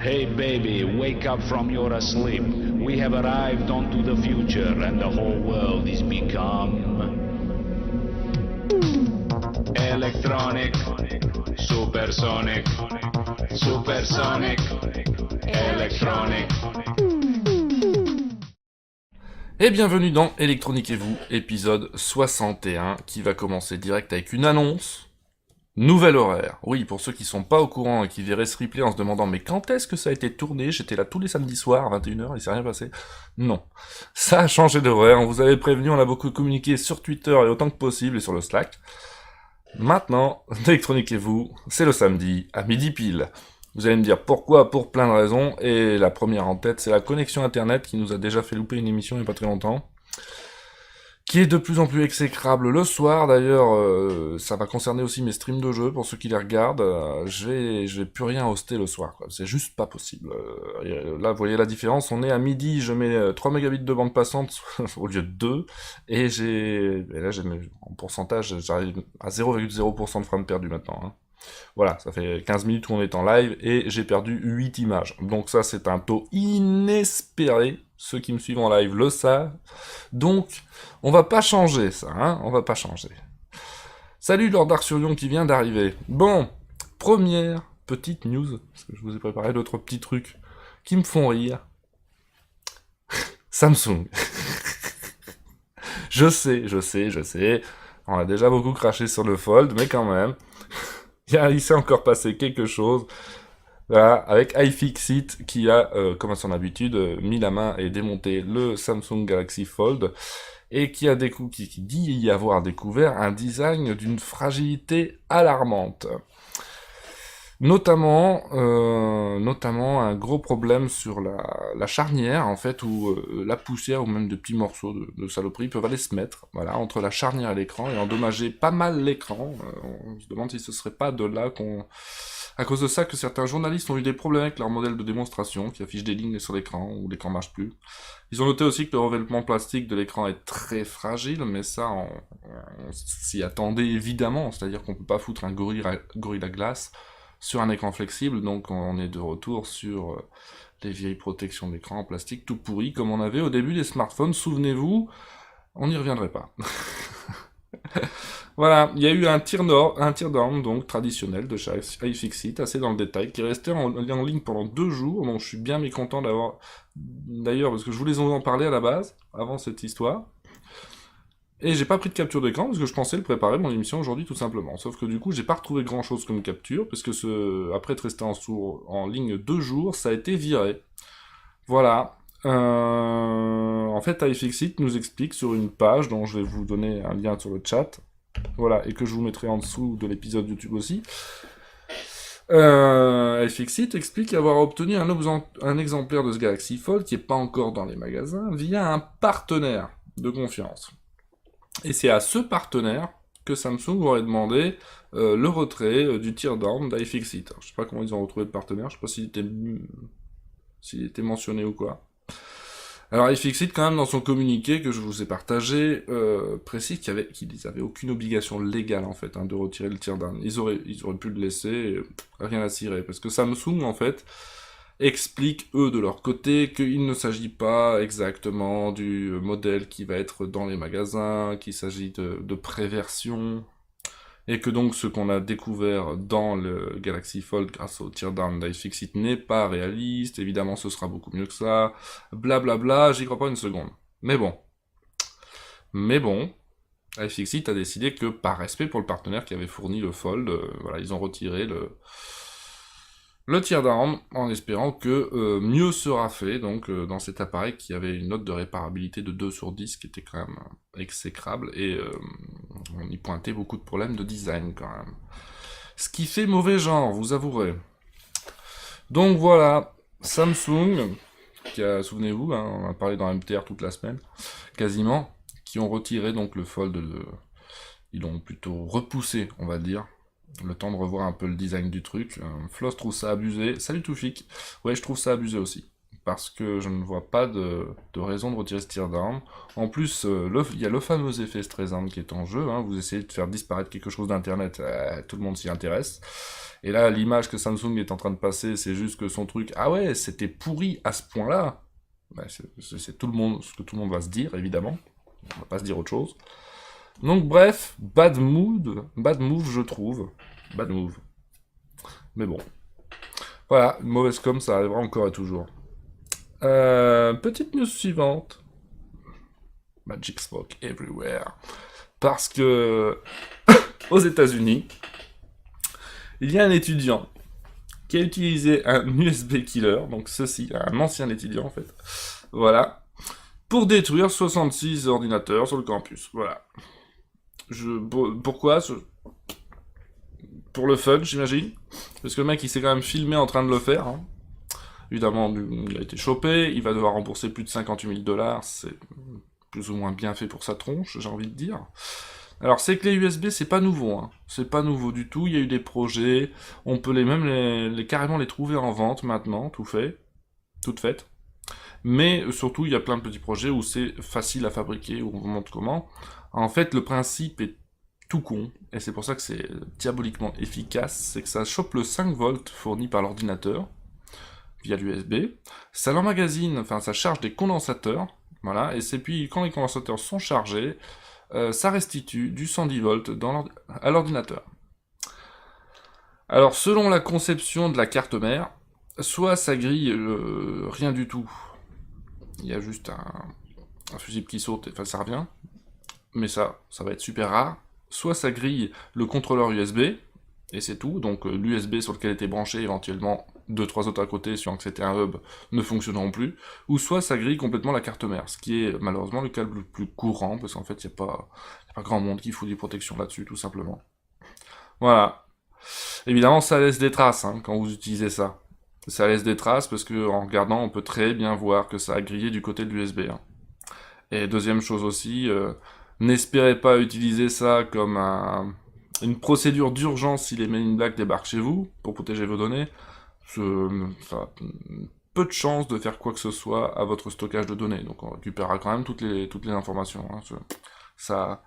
Hey baby, wake up from your sleep. We have arrived onto the future and the whole world is become electronic, supersonic, supersonic, electronic. Et bienvenue dans Électronique et vous, épisode 61, qui va commencer direct avec une annonce. Nouvel horaire. Oui, pour ceux qui sont pas au courant et qui verraient ce replay en se demandant mais quand est-ce que ça a été tourné? J'étais là tous les samedis soirs à 21h, il s'est rien passé. Non. Ça a changé d'horaire, on vous avait prévenu, on a beaucoup communiqué sur Twitter et autant que possible et sur le Slack. Maintenant, Électronique et vous, c'est le samedi à midi pile. Vous allez me dire pourquoi, pour plein de raisons, et la première en tête, c'est la connexion internet qui nous a déjà fait louper une émission il n'y a pas très longtemps, qui est de plus en plus exécrable le soir. D'ailleurs, ça va concerner aussi mes streams de jeux, pour ceux qui les regardent. Je vais plus rien hoster le soir, quoi. C'est juste pas possible. Là, vous voyez la différence, on est à midi, je mets 3 mégabits de bande passante au lieu de 2, et là, en pourcentage, j'arrive à 0,0% de frames perdus maintenant, hein. Voilà, ça fait 15 minutes où on est en live, et j'ai perdu 8 images. Donc ça, c'est un taux inespéré. Ceux qui me suivent en live le savent. Donc, on va pas changer ça, hein, on va pas changer. Salut Lord Arsurion qui vient d'arriver. Bon, première petite news, parce que je vous ai préparé d'autres petits trucs qui me font rire. Samsung. Je sais. On a déjà beaucoup craché sur le Fold, mais quand même, il s'est encore passé quelque chose. Voilà, avec iFixit qui a, comme à son habitude, mis la main et démonté le Samsung Galaxy Fold, et qui dit y avoir découvert un design d'une fragilité alarmante. Notamment un gros problème sur la charnière, en fait, où la poussière ou même de petits morceaux de saloperie peuvent aller se mettre, voilà, entre la charnière et l'écran, et endommager pas mal l'écran. On se demande si ce serait pas de là à cause de ça que certains journalistes ont eu des problèmes avec leur modèle de démonstration, qui affiche des lignes sur l'écran, où l'écran marche plus. Ils ont noté aussi que le revêtement plastique de l'écran est très fragile, mais ça, on s'y attendait évidemment, c'est-à-dire qu'on peut pas foutre un Gorilla Glass sur un écran flexible, donc on est de retour sur les vieilles protections d'écran en plastique tout pourri, comme on avait au début des smartphones, souvenez-vous, on n'y reviendrait pas. Voilà, il y a eu un teardown, donc traditionnel de chez iFixit, assez dans le détail, qui est resté en ligne pendant 2 jours, donc je suis bien mécontent d'ailleurs, parce que je voulais en parler à la base, avant cette histoire, et j'ai pas pris de capture d'écran, parce que je pensais le préparer mon émission aujourd'hui tout simplement, sauf que du coup j'ai pas retrouvé grand chose comme capture, parce que après être resté en ligne 2 jours, ça a été viré. Voilà. En fait, iFixit nous explique sur une page, dont je vais vous donner un lien sur le chat, voilà, et que je vous mettrai en dessous de l'épisode YouTube aussi. iFixit explique avoir obtenu un exemplaire de ce Galaxy Fold qui est pas encore dans les magasins via un partenaire de confiance. Et c'est à ce partenaire que Samsung aurait demandé le retrait du teardown d'iFixit. Je sais pas comment ils ont retrouvé le partenaire, je sais pas s'il était mentionné ou quoi. Alors iFixit, quand même, dans son communiqué que je vous ai partagé, précise qu'ils avaient aucune obligation légale, en fait, hein, de retirer le teardown. Ils auraient pu le laisser, rien à cirer, parce que Samsung, en fait, explique, eux, de leur côté, qu'il ne s'agit pas exactement du modèle qui va être dans les magasins, qu'il s'agit de préversion, et que donc ce qu'on a découvert dans le Galaxy Fold grâce au teardown d'iFixit n'est pas réaliste, évidemment ce sera beaucoup mieux que ça, blablabla, j'y crois pas une seconde. Mais bon, iFixit a décidé que, par respect pour le partenaire qui avait fourni le Fold, voilà, ils ont retiré le teardown, en espérant que mieux sera fait, donc dans cet appareil qui avait une note de réparabilité de 2/10, qui était quand même exécrable, et on y pointait beaucoup de problèmes de design quand même. Ce qui fait mauvais genre, vous avouerez. Donc voilà, Samsung, souvenez-vous, hein, on a parlé dans MTR toute la semaine, quasiment, qui ont retiré donc le Fold, ils l'ont plutôt repoussé, on va dire, le temps de revoir un peu le design du truc. Floss trouve ça abusé. Salut Toufik. Ouais, je trouve ça abusé aussi. parce que je ne vois pas de raison de retirer ce tir d'arme. En plus, il y a le fameux effet Streisand qui est en jeu, hein. Vous essayez de faire disparaître quelque chose d'internet, tout le monde s'y intéresse. Et là, l'image que Samsung est en train de passer, c'est juste que son truc, ah ouais, c'était pourri à ce point-là. Ben, c'est tout le monde, ce que tout le monde va se dire, évidemment. On va pas se dire autre chose. Donc bref, bad move je trouve. Bad move. Mais bon. Voilà, une mauvaise com, ça arrivera encore et toujours. Petite news suivante. Magic Smoke everywhere. Parce que aux États-Unis, il y a un étudiant qui a utilisé un USB killer, donc ceci, un ancien étudiant en fait, voilà, pour détruire 66 ordinateurs sur le campus. Voilà. Pourquoi Pour le fun, j'imagine. Parce que le mec, il s'est quand même filmé en train de le faire. Hein. Évidemment, il a été chopé, il va devoir rembourser plus de 58 000 $, c'est plus ou moins bien fait pour sa tronche, j'ai envie de dire. Alors, ces clés USB, c'est pas nouveau, hein. C'est pas nouveau du tout, il y a eu des projets, on peut carrément les trouver en vente maintenant, toutes faites. Mais surtout, il y a plein de petits projets où c'est facile à fabriquer, où on vous montre comment. En fait, le principe est tout con, et c'est pour ça que c'est diaboliquement efficace, c'est que ça chope le 5 volts fourni par l'ordinateur, via l'USB, ça l'emmagasine, enfin ça charge des condensateurs, voilà, et c'est puis quand les condensateurs sont chargés, ça restitue du 110 volts à l'ordinateur. Alors selon la conception de la carte mère, soit ça grille rien du tout, il y a juste un fusible qui saute, enfin ça revient, mais ça va être super rare, soit ça grille le contrôleur USB, et c'est tout, donc l'USB sur lequel était branché, éventuellement 2-3 autres à côté, sur que c'était un hub, ne fonctionneront plus, ou soit ça grille complètement la carte mère, ce qui est malheureusement le cas le plus courant, parce qu'en fait il n'y a pas grand monde qui fout des protections là-dessus, tout simplement. Voilà. Évidemment, ça laisse des traces, hein, quand vous utilisez ça. Ça laisse des traces, parce que en regardant, on peut très bien voir que ça a grillé du côté de l'USB. Hein. Et deuxième chose aussi, n'espérez pas utiliser ça comme une procédure d'urgence si les Men in Black débarquent chez vous, pour protéger vos données. Ça a peu de chances de faire quoi que ce soit à votre stockage de données, donc on récupérera quand même toutes les informations. Hein.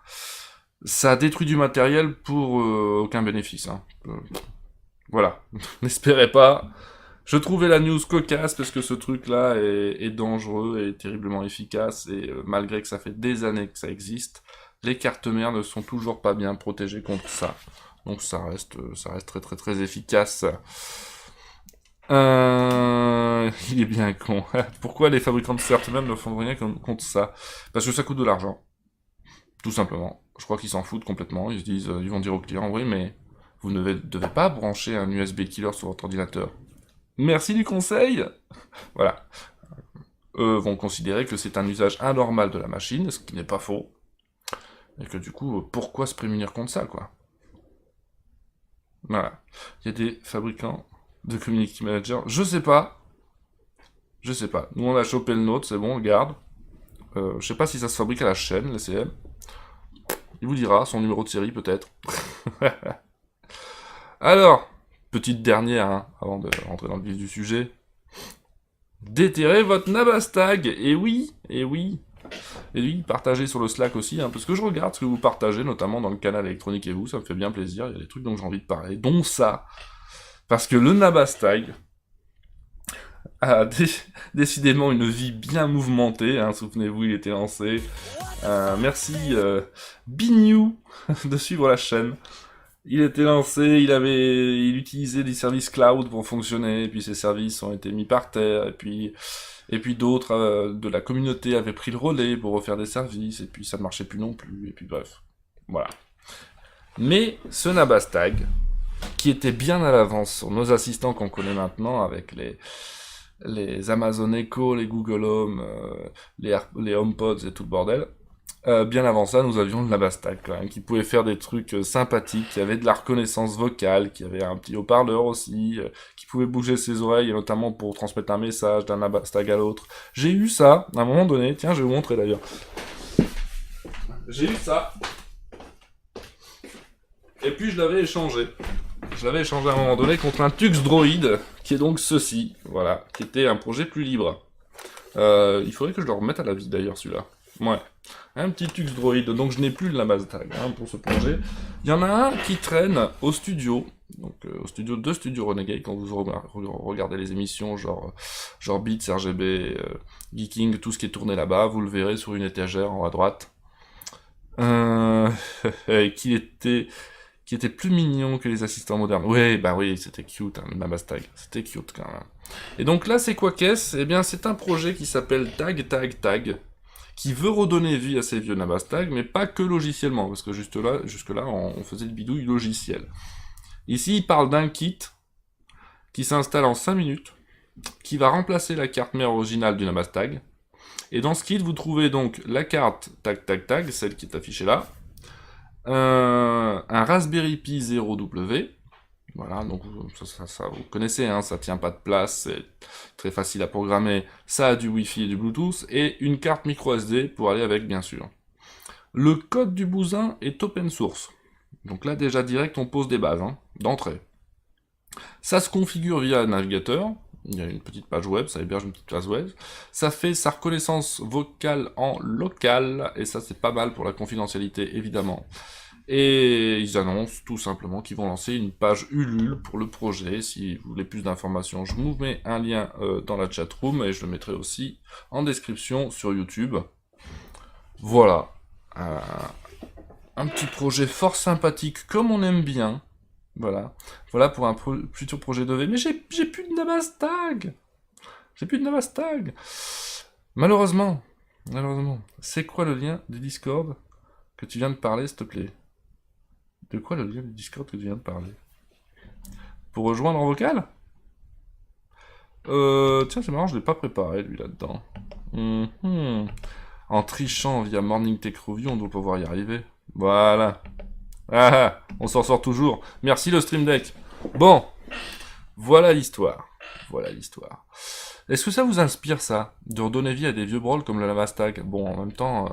Ça détruit du matériel pour aucun bénéfice. Hein. Voilà, n'espérez pas. Je trouvais la news cocasse parce que ce truc-là est dangereux et terriblement efficace, et malgré que ça fait des années que ça existe, les cartes mères ne sont toujours pas bien protégées contre ça. Donc ça reste très très très efficace. Il est bien con. Pourquoi les fabricants de cartes mères ne font rien contre ça? Parce que ça coûte de l'argent. Tout simplement. Je crois qu'ils s'en foutent complètement. Ils se disent, ils vont dire aux clients, oui, mais vous ne devez pas brancher un USB killer sur votre ordinateur. Merci du conseil. Voilà. Eux vont considérer que c'est un usage anormal de la machine, ce qui n'est pas faux. Et que du coup, pourquoi se prémunir contre ça, quoi? Voilà. Il y a des fabricants de community manager. Je sais pas. Nous, on a chopé le nôtre, c'est bon, on le garde. Je sais pas si ça se fabrique à la chaîne, l'ECM. Il vous dira, son numéro de série, peut-être. Alors, petite dernière, hein, avant de rentrer dans le vif du sujet. Déterrez votre Nabastag. Et oui. Et oui, partagez sur le Slack aussi, hein, parce que je regarde ce que vous partagez, notamment dans le canal électronique et vous, ça me fait bien plaisir, il y a des trucs dont j'ai envie de parler, dont ça. Parce que le Nabastag a décidément une vie bien mouvementée, hein, souvenez-vous, il était lancé. Merci Bignou de suivre la chaîne. Il était lancé, il utilisait des services cloud pour fonctionner, et puis ces services ont été mis par terre, et puis d'autres de la communauté avaient pris le relais pour refaire des services, et puis ça ne marchait plus non plus, et puis bref. Voilà. Mais ce Nabastag, qui était bien à l'avance sur nos assistants qu'on connaît maintenant, avec les Amazon Echo, les Google Home, les HomePods et tout le bordel, bien avant ça, nous avions le Nabastag quand même, qui pouvait faire des trucs sympathiques, qui avait de la reconnaissance vocale, qui avait un petit haut-parleur aussi, qui pouvait bouger ses oreilles, et notamment pour transmettre un message d'un Nabastag à l'autre. J'ai eu ça, à un moment donné, tiens, je vais vous montrer d'ailleurs. J'ai eu ça, et puis je l'avais échangé. Je l'avais échangé à un moment donné contre un Tux Droid, qui est donc ceci, voilà, qui était un projet plus libre. Il faudrait que je le remette à la vie d'ailleurs celui-là. Ouais. Un petit Tux Droid, donc je n'ai plus le Nabastag pour ce projet. Il y en a un qui traîne au studio, donc au studio de Studio Renegade, quand vous regardez les émissions genre Beats, RGB, Geeking, tout ce qui est tourné là-bas, vous le verrez sur une étagère en haut à droite. Qui était plus mignon que les assistants modernes. Oui, bah oui, c'était cute, hein, le Nabastag. C'était cute quand même. Et donc là, c'est quoi qu'est-ce ? Eh bien, c'est un projet qui s'appelle Tag, qui veut redonner vie à ces vieux Nabastag, mais pas que logiciellement, parce que jusque-là, on faisait le bidouille logiciel. Ici, il parle d'un kit qui s'installe en 5 minutes, qui va remplacer la carte mère originale du Nabastag. Et dans ce kit, vous trouvez donc la carte Tag, celle qui est affichée là, un Raspberry Pi 0W, voilà, donc ça vous connaissez, hein, ça tient pas de place, c'est très facile à programmer, ça a du Wi-Fi et du Bluetooth, et une carte micro SD pour aller avec, bien sûr. Le code du bousin est open source, donc là déjà direct on pose des bases, hein, d'entrée. Ça se configure via un navigateur, il y a une petite page web, ça héberge une petite page web, ça fait sa reconnaissance vocale en local, et ça c'est pas mal pour la confidentialité évidemment. Et ils annoncent tout simplement qu'ils vont lancer une page Ulule pour le projet. Si vous voulez plus d'informations, je vous mets un lien dans la chatroom et je le mettrai aussi en description sur YouTube. Voilà. Un petit projet fort sympathique, comme on aime bien. Voilà. Voilà pour un futur projet de V. Mais j'ai plus de Nabastag. J'ai plus de Nabastag. Malheureusement. C'est quoi le lien du Discord que tu viens de parler, s'il te plaît ? De quoi le lien du Discord que tu viens de parler ? Pour rejoindre en vocal ? Tiens, c'est marrant, je l'ai pas préparé, lui, là-dedans. En trichant via Morning Tech Review, on doit pouvoir y arriver. Voilà. Ah, on s'en sort toujours. Merci le Stream Deck. Bon, voilà l'histoire. Est-ce que ça vous inspire, ça, de redonner vie à des vieux brawls comme le Nabastag ? Bon, en même temps,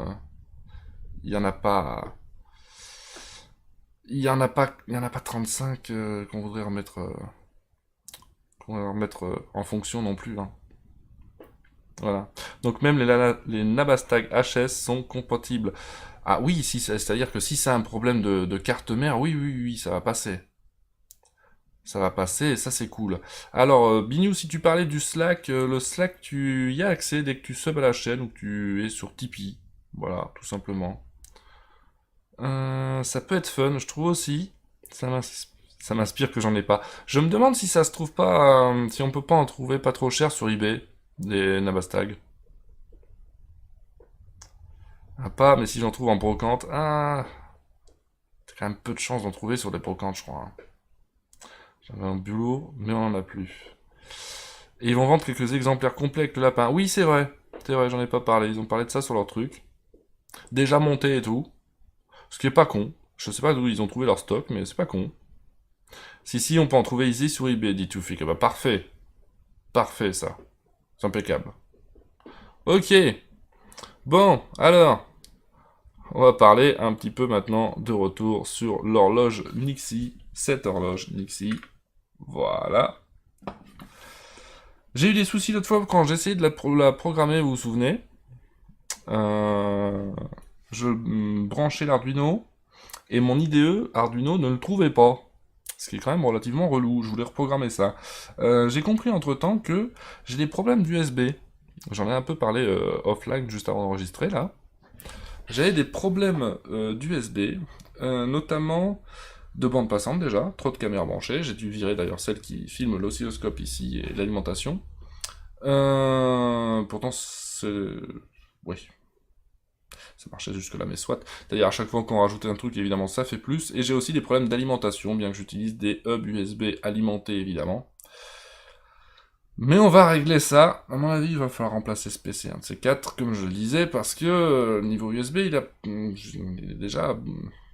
il y en a pas... Il y en a pas 35 qu'on voudrait remettre en fonction non plus. Hein. Voilà. Donc même les Nabastag HS sont compatibles. Ah oui, c'est-à-dire que si c'est un problème de carte mère, oui, ça va passer. Ça va passer, et ça c'est cool. Alors, Bignou, si tu parlais du Slack, le Slack, tu y as accès dès que tu subs à la chaîne ou que tu es sur Tipeee. Voilà, tout simplement. Ça peut être fun, je trouve aussi. Ça m'inspire que j'en ai pas. Je me demande si ça se trouve pas, si on peut pas en trouver pas trop cher sur eBay, des Nabastag. Ah pas, mais si j'en trouve en brocante, t'as quand même peu de chance d'en trouver sur des brocantes, je crois. Hein. J'avais un boulot, mais on en a plus. Et ils vont vendre quelques exemplaires complets avec le lapin. Oui, c'est vrai, j'en ai pas parlé. Ils ont parlé de ça sur leur truc. Déjà monté et tout. Ce qui est pas con. Je sais pas d'où ils ont trouvé leur stock, mais c'est pas con. Si, on peut en trouver ici sur eBay, dit Toufik. Bah parfait. Parfait, ça. C'est impeccable. Ok. Bon, alors. On va parler un petit peu maintenant de retour sur l'horloge Nixie. Cette horloge Nixie. Voilà. J'ai eu des soucis l'autre fois quand j'ai essayé de la programmer, vous vous souvenez. Je branchais l'Arduino. Et mon IDE Arduino ne le trouvait pas. Ce qui est quand même relativement relou, je voulais reprogrammer ça. J'ai compris entre-temps que j'ai des problèmes d'USB. J'en ai un peu parlé offline juste avant d'enregistrer, là. J'avais des problèmes d'USB, notamment de bande passante déjà, trop de caméras branchées. J'ai dû virer d'ailleurs celle qui filme l'oscilloscope ici et l'alimentation. Pourtant, oui. Ça marchait jusque-là, mais soit. D'ailleurs, à chaque fois qu'on rajoute un truc, évidemment, ça fait plus. Et j'ai aussi des problèmes d'alimentation, bien que j'utilise des hubs USB alimentés, évidemment. Mais on va régler ça. À mon avis, il va falloir remplacer ce PC, un de ces quatre, comme je le disais, parce que niveau USB, il est déjà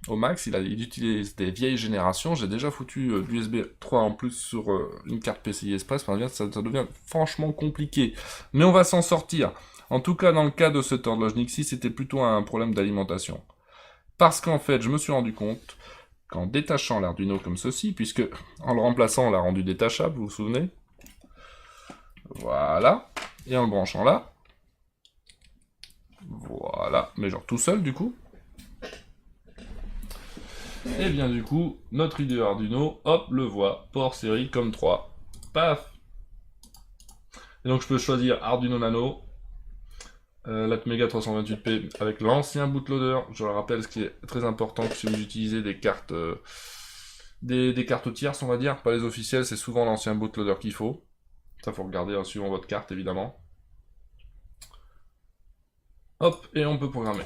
au max, il utilise des vieilles générations. J'ai déjà foutu l'USB 3 en plus sur une carte PCI Express. Ça devient franchement compliqué. Mais on va s'en sortir. En tout cas, dans le cas de cette horloge Nixie, c'était plutôt un problème d'alimentation. Parce qu'en fait, je me suis rendu compte qu'en détachant l'Arduino comme ceci, puisque en le remplaçant, on l'a rendu détachable, vous vous souvenez ? Voilà. Et en le branchant là, mais genre tout seul du coup. Et bien du coup, notre IDE Arduino, hop, le voit, port série comme 3. Paf. Et donc je peux choisir Arduino Nano, l'Atmega 328P avec l'ancien bootloader. Je le rappelle, ce qui est très important, que si vous utilisez des cartes des cartes tierces, on va dire, pas les officielles, c'est souvent l'ancien bootloader qu'il faut. Ça faut regarder en suivant votre carte évidemment. Hop, et on peut programmer.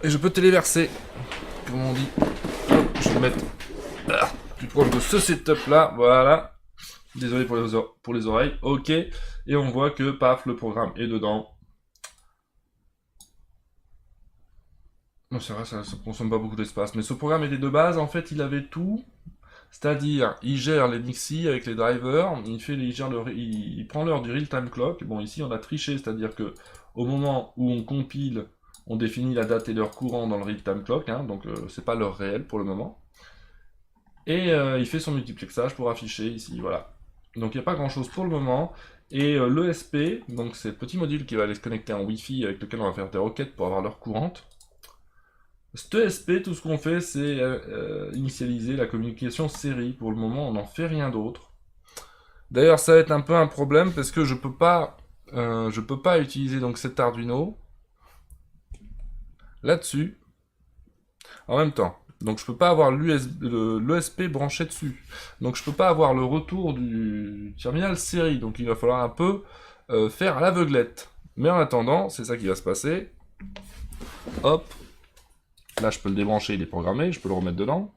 Et je peux téléverser, comme on dit. Hop, je vais mettre plus proche de ce setup là, voilà. Désolé pour les oreilles, ok. Et on voit que, paf, le programme est dedans. Non, c'est vrai, ça consomme pas beaucoup d'espace. Mais ce programme était de base, en fait, il avait tout. C'est-à-dire, il gère les Nixie avec les drivers, il prend l'heure du real-time clock. Bon, ici, on a triché, c'est-à-dire que au moment où on compile, on définit la date et l'heure courant dans le real-time clock, hein, donc c'est pas l'heure réelle pour le moment. Et il fait son multiplexage pour afficher ici, voilà. Donc il n'y a pas grand-chose pour le moment. Et l'ESP, donc c'est le petit module qui va aller se connecter en Wi-Fi avec lequel on va faire des requêtes pour avoir l'heure courante. Cet ESP, tout ce qu'on fait, c'est initialiser la communication série. Pour le moment, on n'en fait rien d'autre. D'ailleurs, ça va être un peu un problème parce que je peux pas utiliser donc cet Arduino là-dessus en même temps. Donc je peux pas avoir l'ESP branché dessus. Donc je peux pas avoir le retour du terminal série. Donc il va falloir un peu faire à l'aveuglette. Mais en attendant, c'est ça qui va se passer. Hop. Là, je peux le débrancher, il est programmé, je peux le remettre dedans.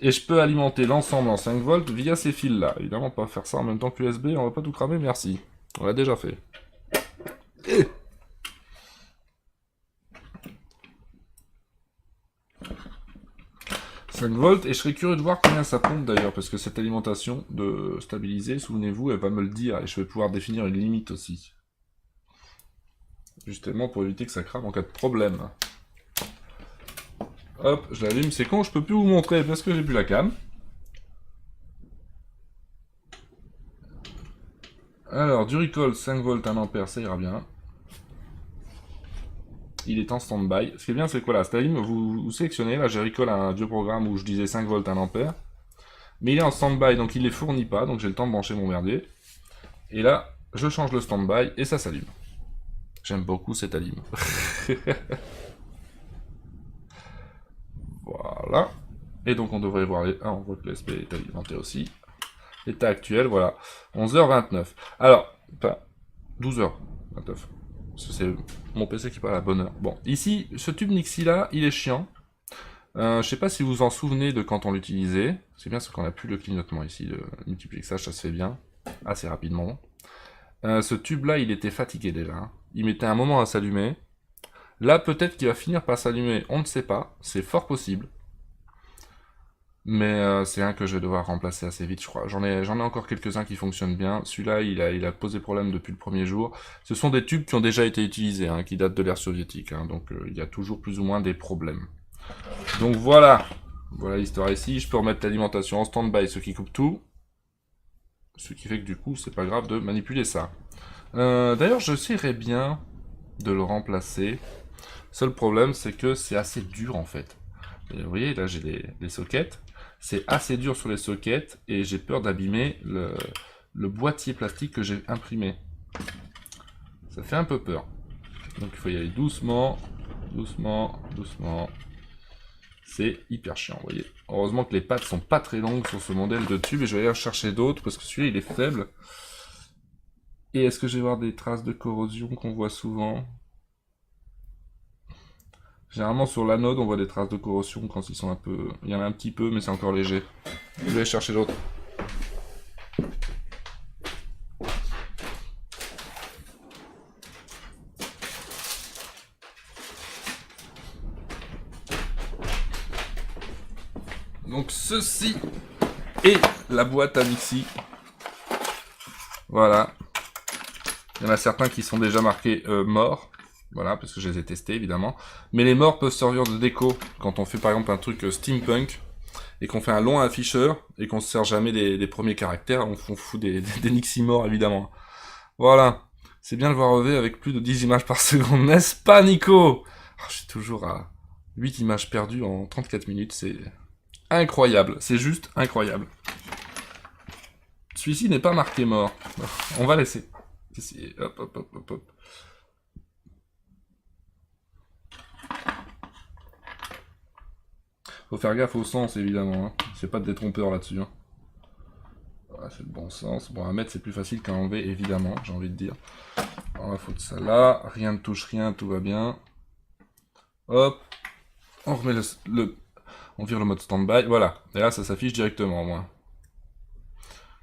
Et je peux alimenter l'ensemble en 5 volts via ces fils-là. Évidemment, on peut pas faire ça en même temps que l'USB, on va pas tout cramer, merci. On l'a déjà fait. Et 5 volts, et je serais curieux de voir combien ça pompe d'ailleurs, parce que cette alimentation de stabiliser, souvenez-vous, elle va me le dire, et je vais pouvoir définir une limite aussi. Justement pour éviter que ça crame en cas de problème. Hop, je l'allume, c'est con, je peux plus vous montrer parce que j'ai plus la cam. Alors, du recall 5 volts 1 ampère, ça ira bien. Il est en stand-by. Ce qui est bien, c'est quoi là, c'est-à-dire vous sélectionnez, là j'ai recall un vieux programme où je disais 5 volts 1 ampère. Mais il est en stand-by, donc il les fournit pas, donc j'ai le temps de brancher mon merdier. Et là, je change le stand-by et ça s'allume. J'aime beaucoup cette allume. Voilà. Et donc on devrait voir les... Ah, on voit que l'ESP est alimenté aussi. État actuel, voilà. 11h29. Alors, enfin, 12h29. Parce que c'est mon PC qui parle à la bonne heure. Bon, ici, ce tube Nixie là, il est chiant. Je sais pas si vous vous en souvenez de quand on l'utilisait. C'est bien parce qu'on a plus le clignotement ici, le multiplexage, ça se fait bien. Assez rapidement. Ce tube là, il était fatigué déjà. Hein. Il mettait un moment à s'allumer. Là, peut-être qu'il va finir par s'allumer, on ne sait pas. C'est fort possible. Mais c'est un que je vais devoir remplacer assez vite, je crois. J'en ai encore quelques-uns qui fonctionnent bien. Celui-là, il a posé problème depuis le premier jour. Ce sont des tubes qui ont déjà été utilisés, hein, qui datent de l'ère soviétique. Hein, donc il y a toujours plus ou moins des problèmes. Donc voilà. Voilà l'histoire ici. Je peux remettre l'alimentation en stand-by, ce qui coupe tout. Ce qui fait que du coup, c'est pas grave de manipuler ça. D'ailleurs, j'essaierais bien de le remplacer. Seul problème, c'est que c'est assez dur en fait. Et vous voyez, là j'ai les sockets. C'est assez dur sur les sockets et j'ai peur d'abîmer le boîtier plastique que j'ai imprimé. Ça fait un peu peur. Donc il faut y aller doucement, doucement, doucement. C'est hyper chiant, vous voyez. Heureusement que les pattes sont pas très longues sur ce modèle de tube et je vais aller en chercher d'autres parce que celui-là il est faible. Et est-ce que je vais voir des traces de corrosion qu'on voit souvent? Généralement sur l'anode on voit des traces de corrosion quand ils sont un peu... Il y en a un petit peu mais c'est encore léger. Je vais aller chercher d'autres. Donc ceci est la boîte à Nixie. Voilà. Il y en a certains qui sont déjà marqués morts. Voilà, parce que je les ai testés évidemment. Mais les morts peuvent servir de déco. Quand on fait par exemple un truc steampunk, et qu'on fait un long afficheur, et qu'on se sert jamais des premiers caractères, on fout des Nixie morts évidemment. Voilà. C'est bien de voir relever avec plus de 10 images par seconde, n'est-ce pas, Nico? Je suis toujours à 8 images perdues en 34 minutes, c'est incroyable, c'est juste incroyable. Celui-ci n'est pas marqué mort. On va laisser. Essayer. Hop, hop, hop, hop, hop. Faut faire gaffe au sens, évidemment. Hein. C'est pas de détrompeur là-dessus. Hein. Voilà, c'est le bon sens. Bon, à mettre, c'est plus facile qu'à enlever, évidemment, j'ai envie de dire. On va foutre ça là. Rien ne touche rien, tout va bien. Hop. On remet on vire le mode stand-by. Voilà. Et là, ça s'affiche directement, moi.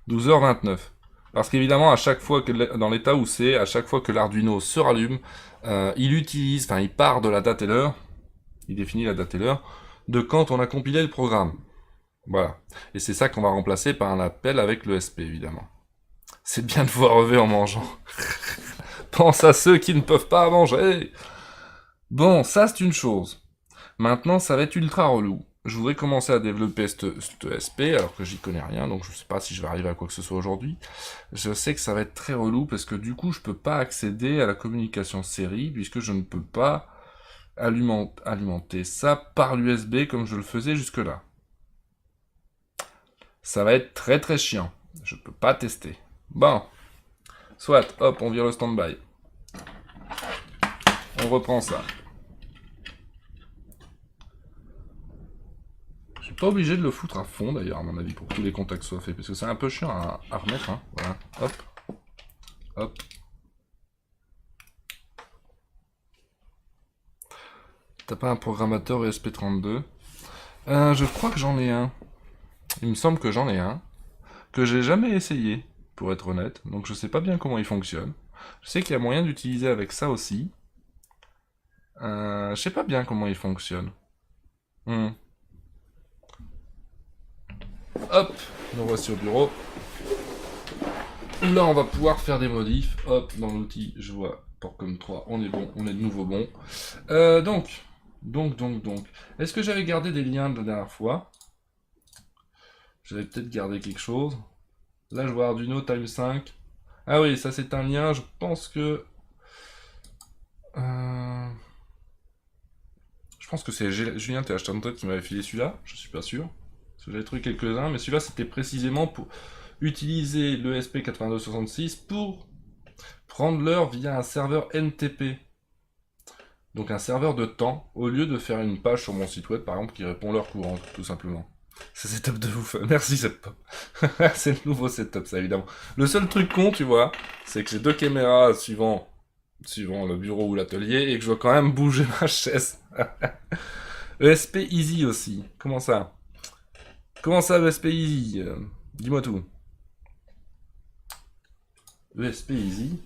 12h29. Parce qu'évidemment, à chaque fois que dans l'état où c'est, à chaque fois que l'Arduino se rallume, il part de la date et l'heure, il définit la date et l'heure, de quand on a compilé le programme. Voilà. Et c'est ça qu'on va remplacer par un appel avec l'ESP, évidemment. C'est bien de voir relever en mangeant. Pense à ceux qui ne peuvent pas manger. Bon, ça c'est une chose. Maintenant, ça va être ultra relou. Je voudrais commencer à développer cette ESP, alors que j'y connais rien, donc je sais pas si je vais arriver à quoi que ce soit aujourd'hui. Je sais que ça va être très relou, parce que du coup, je peux pas accéder à la communication série, puisque je ne peux pas alimenter ça par l'USB comme je le faisais jusque-là. Ça va être très très chiant. Je peux pas tester. Bon. Soit, hop, on vire le stand-by. On reprend ça. Je suis pas obligé de le foutre à fond d'ailleurs, à mon avis, pour que tous les contacts soient faits, parce que c'est un peu chiant à remettre. Hein. Voilà. Hop. Hop. T'as pas un programmateur ESP32 je crois que j'en ai un. Il me semble que j'en ai un. Que j'ai jamais essayé, pour être honnête. Donc je sais pas bien comment il fonctionne. Je sais qu'il y a moyen d'utiliser avec ça aussi. Je sais pas bien comment il fonctionne. Hop, nous voici au bureau. Là, on va pouvoir faire des modifs. Hop, dans l'outil, je vois Portcom 3, on est bon, on est de nouveau bon. Donc. Est-ce que j'avais gardé des liens de la dernière fois? J'avais peut-être gardé quelque chose. Là, je vois Arduino Time 5. Ah oui, ça c'est un lien, je pense que... Je pense que c'est Julien TH34 qui m'avait filé celui-là, je suis pas sûr. Parce que j'avais trouvé quelques-uns, mais celui-là c'était précisément pour utiliser l'ESP8266 pour prendre l'heure via un serveur NTP. Donc un serveur de temps, au lieu de faire une page sur mon site web, par exemple, qui répond l'heure courante, tout simplement. C'est setup de ouf. Merci setup. C'est le nouveau setup, ça, évidemment. Le seul truc con, tu vois, c'est que j'ai deux caméras suivant le bureau ou l'atelier, et que je dois quand même bouger ma chaise. ESP Easy aussi. Comment ça ESP Easy dis-moi tout. ESP Easy.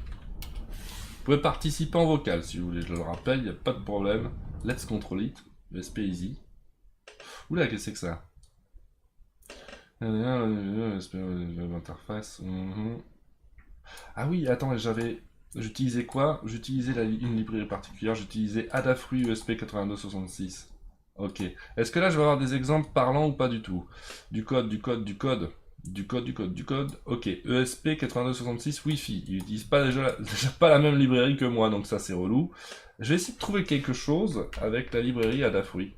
Vous pouvez participer en vocal si vous voulez, je le rappelle, il n'y a pas de problème. Let's control it. ESP Easy. Oula, qu'est-ce que c'est que ça? Interface. Ah oui, attends, j'utilisais quoi? J'utilisais une librairie particulière, j'utilisais Adafruit ESP8266. Ok. Est-ce que là je vais avoir des exemples parlants ou pas du tout? Du code. Ok. ESP8266 Wi-Fi. Il n'utilise pas déjà pas la même librairie que moi, donc ça c'est relou. Je vais essayer de trouver quelque chose avec la librairie Adafruit.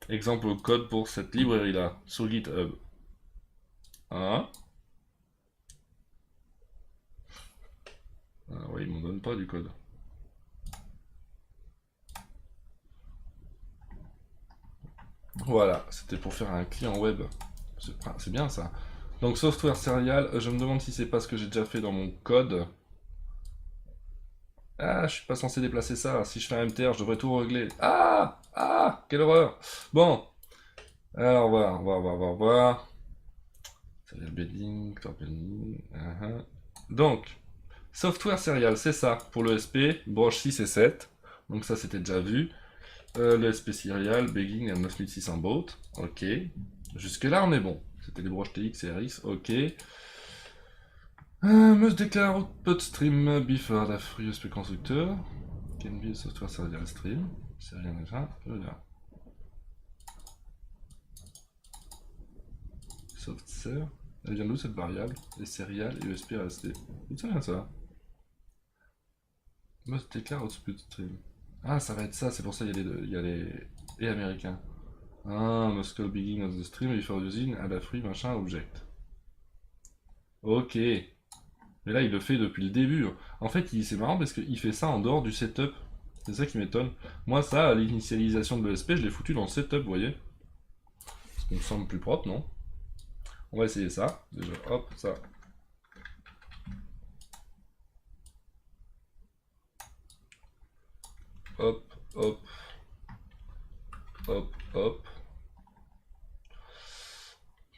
Exemple code pour cette librairie-là, sur GitHub. Ah oui, il m'en donne pas du code. Voilà, c'était pour faire un client web. C'est bien ça. Donc software serial, je me demande si c'est pas ce que j'ai déjà fait dans mon code. Ah, je suis pas censé déplacer ça. Si je fais un MTR, je devrais tout régler. Ah, quelle horreur. Bon. Alors, on va voir. Serial bedding, Donc, software serial, c'est ça. Pour l'ESP, broche 6 et 7. Donc ça, c'était déjà vu. L'ESP serial, begging à 9600 baud. Ok. Jusque là, on est bon. C'était les broches TX et RX. Ok. Must declare output stream before Adafruit ESP constructeur. Can be a software serial stream. C'est rien déjà. Voilà. Soft serve. Elle vient d'où cette variable? Et serial et ESP resté. D'où ça vient ça? Must declare output stream. Ah, ça va être ça, c'est pour ça qu'il y a les deux. Il y a les. Et américains. Ah, must call begin of the stream before using add a free machin object. Ok. Mais là, il le fait depuis le début. En fait, c'est marrant parce qu'il fait ça en dehors du setup. C'est ça qui m'étonne. Moi, ça, l'initialisation de l'ESP, je l'ai foutu dans le setup, vous voyez. Ça me semble plus propre, non? On va essayer ça. Déjà, hop, ça. Hop, hop. Hop, hop.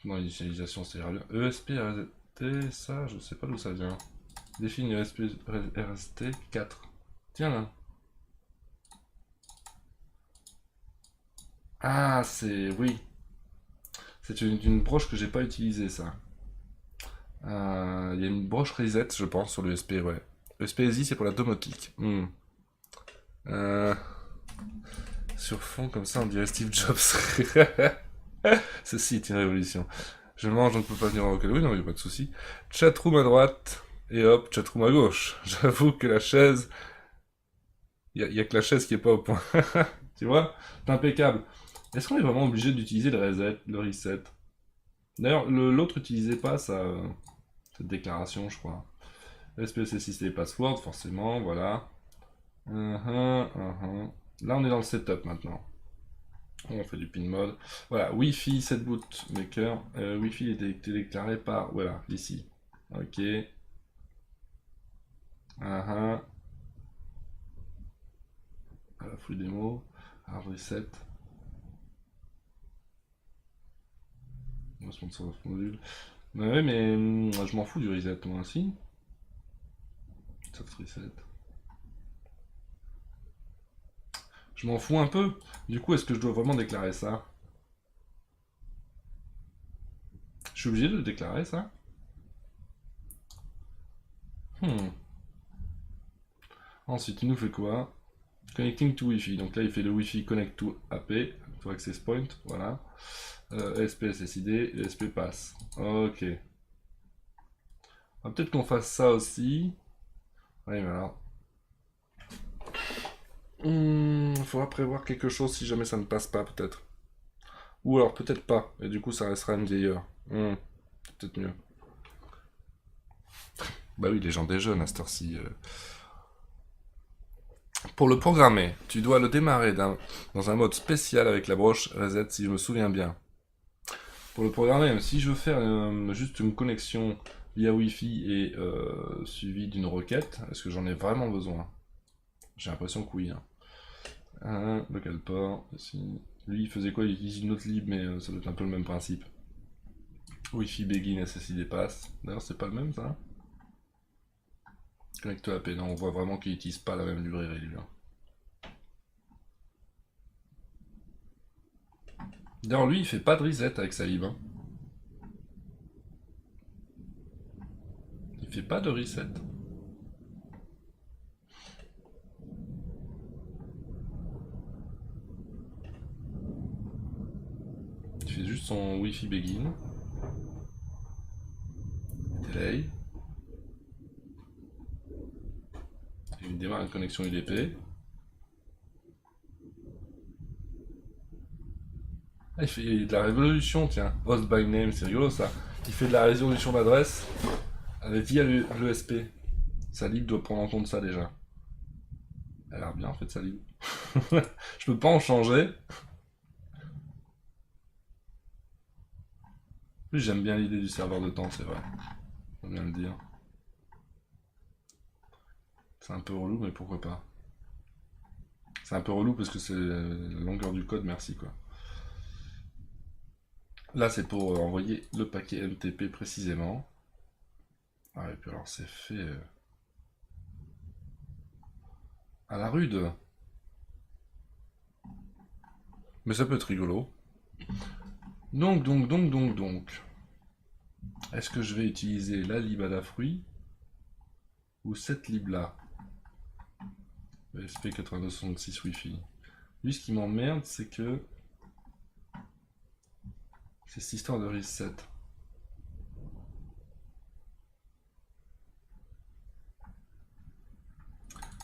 Non, l'initialisation, c'est bien. ESP, RST, ça, je sais pas d'où ça vient. Définir ESP, RST 4. Tiens, là. Ah, c'est... Oui. C'est une broche que j'ai pas utilisée, ça. Il y a une broche reset, je pense, sur l'ESP, ouais. ESP-SI, c'est pour la domotique. Sur fond, comme ça, on dirait Steve Jobs. Ceci est une révolution. Je mange, on ne peut pas venir en local. Oui, non, il n'y a pas de souci. Chatroom à droite, et hop, chatroom à gauche. J'avoue que la chaise... Il y a que la chaise qui est pas au point. Tu vois? C'est impeccable. Est-ce qu'on est vraiment obligé d'utiliser le reset? D'ailleurs, l'autre utilisait pas cette déclaration, je crois. SPSS et password, forcément, voilà. Là, on est dans le setup maintenant. On fait du pin mode. Voilà, Wi-Fi, setboot maker. Wi-Fi est déclaré par, voilà, ici. Ok. Voilà, full démo. Hard reset. On va se monter sur notre module. Ouais, mais je m'en fous du reset, moi aussi. Soft reset. Je m'en fous un peu. Du coup, est-ce que je dois vraiment déclarer ça? Je suis obligé de déclarer ça? Ensuite, il nous fait quoi? Connecting to Wi-Fi. Donc là, il fait le Wi-Fi connect to AP, to access point, voilà. ESP SSID, ESP pass. Ok. Peut-être qu'on fasse ça aussi. Oui, mais alors. Faudra prévoir quelque chose si jamais ça ne passe pas, peut-être. Ou alors peut-être pas, et du coup ça restera une vieilleur. C'est peut-être mieux. Bah oui, les gens déjeunent à cette heure-ci. Pour le programmer, tu dois le démarrer dans un mode spécial avec la broche reset, si je me souviens bien. Pour le programmer, si je veux faire juste une connexion via Wi-Fi et suivi d'une requête, est-ce que j'en ai vraiment besoin? J'ai l'impression que oui. Local port, ici. Lui, il faisait quoi? Il utilise une autre lib, mais ça doit être un peu le même principe. Wi-Fi begin SSID pass. D'ailleurs, c'est pas le même, ça? Connecte AP. Non, on voit vraiment qu'il n'utilise pas la même librairie, lui. D'ailleurs, lui, il fait pas de reset avec sa lib. Il fait pas de reset. Il fait juste son Wi-Fi begin. Delay. Il démarre une connexion UDP. Ah, il fait de la résolution, tiens. Host by name, c'est rigolo ça. Il fait de la résolution d'adresse via l'ESP. Sa lib doit prendre en compte ça déjà. Elle a l'air bien en fait sa lib. Je peux pas en changer. Plus j'aime bien l'idée du serveur de temps, c'est vrai. Faut bien le dire. C'est un peu relou, mais pourquoi pas. C'est un peu relou parce que c'est la longueur du code, merci quoi. Là, c'est pour envoyer le paquet MTP précisément. Ah, et puis alors, c'est fait à la rude. Mais ça peut être rigolo. Donc. Est-ce que je vais utiliser la lib à la fruit ou cette lib là? SP8266 Wi-Fi. Lui, ce qui m'emmerde, c'est que c'est cette histoire de reset.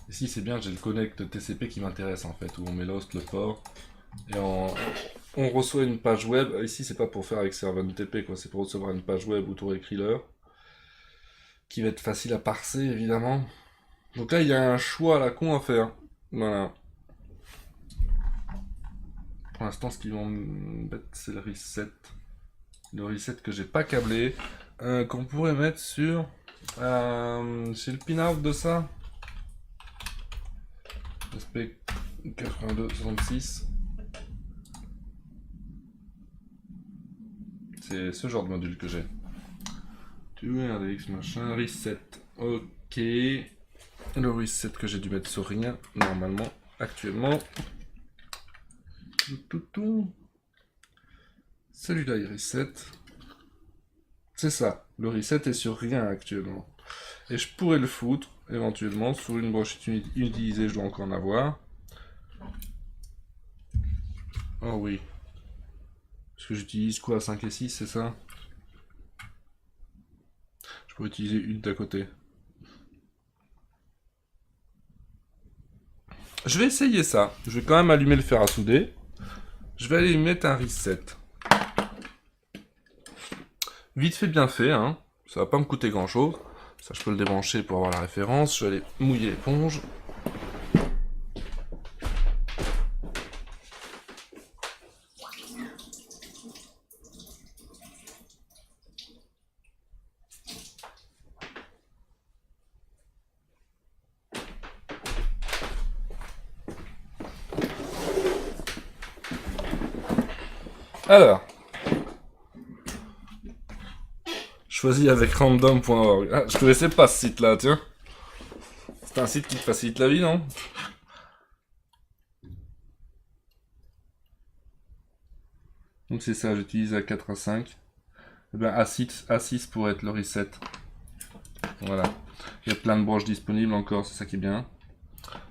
Ici c'est bien, j'ai le connect TCP qui m'intéresse en fait, où on met l'host, le port, et on reçoit une page web. Ici c'est pas pour faire avec serveur TP quoi, c'est pour recevoir une page web où tu écrit l'heure, qui va être facile à parser évidemment. Donc là il y a un choix à la con à faire. Voilà. Pour l'instant ce qu'ils vont mettre c'est le reset. Le reset que j'ai pas câblé, qu'on pourrait mettre sur... c'est le pin-out de ça. Aspect 8266. C'est ce genre de module que j'ai. Tu veux RDX machin, reset. Ok. Le reset que j'ai dû mettre sur rien, normalement, actuellement. Celui-là il reset. C'est ça, le reset est sur rien actuellement. Et je pourrais le foutre, éventuellement, sur une broche utilisée, je dois encore en avoir. Oh oui. Parce que j'utilise quoi, 5 et 6, c'est ça? Je pourrais utiliser une d'à côté. Je vais essayer ça. Je vais quand même allumer le fer à souder. Je vais aller mettre un reset. Vite fait, bien fait, hein. Ça va pas me coûter grand chose. Ça, je peux le débrancher pour avoir la référence. Je vais aller mouiller l'éponge. Alors. Choisis avec random.org. Ah, je connaissais pas ce site-là, tiens. C'est un site qui te facilite la vie, non? Donc c'est ça, j'utilise A4, A5. Et bien A6 pour être le reset. Voilà. Il y a plein de broches disponibles encore, c'est ça qui est bien.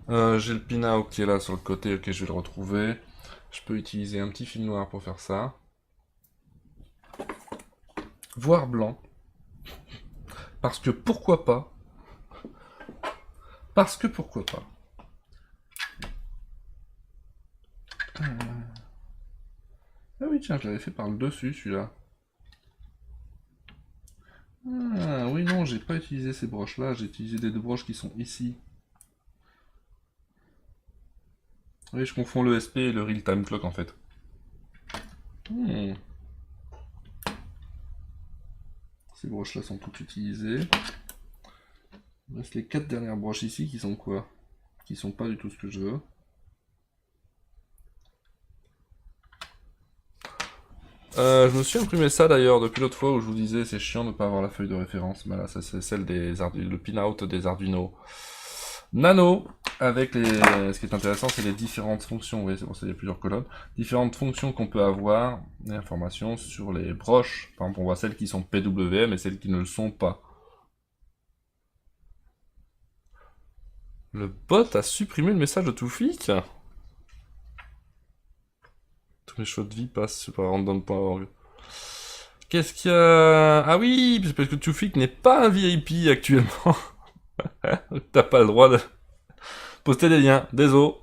J'ai le pin-out qui est là sur le côté, ok, je vais le retrouver. Je peux utiliser un petit fil noir pour faire ça. Voire blanc. Parce que pourquoi pas? Parce que pourquoi pas? Ah oui, tiens, je l'avais fait par le dessus, celui-là. Ah oui, non, j'ai pas utilisé ces broches-là, j'ai utilisé les deux broches qui sont ici. Oui, je confonds le SP et le Real Time Clock, en fait. Ces broches-là sont toutes utilisées. Il reste les 4 dernières broches ici qui sont quoi? Qui sont pas du tout ce que je veux. Je me suis imprimé ça d'ailleurs depuis l'autre fois où je vous disais c'est chiant de ne pas avoir la feuille de référence. Mais là, ça c'est celle le pin-out des Arduino Nano. Avec les... Ce qui est intéressant, c'est les différentes fonctions. Oui, c'est pour ça qu'il y a plusieurs colonnes. Différentes fonctions qu'on peut avoir, et informations sur les broches. Par exemple, on voit celles qui sont PWM et celles qui ne le sont pas. Le bot a supprimé le message de Toufik. Tous mes choix de vie passent par random.org. Qu'est-ce qu'il y a? Ah oui, c'est parce que Toufik n'est pas un VIP actuellement. T'as pas le droit de poster des liens. Désolé.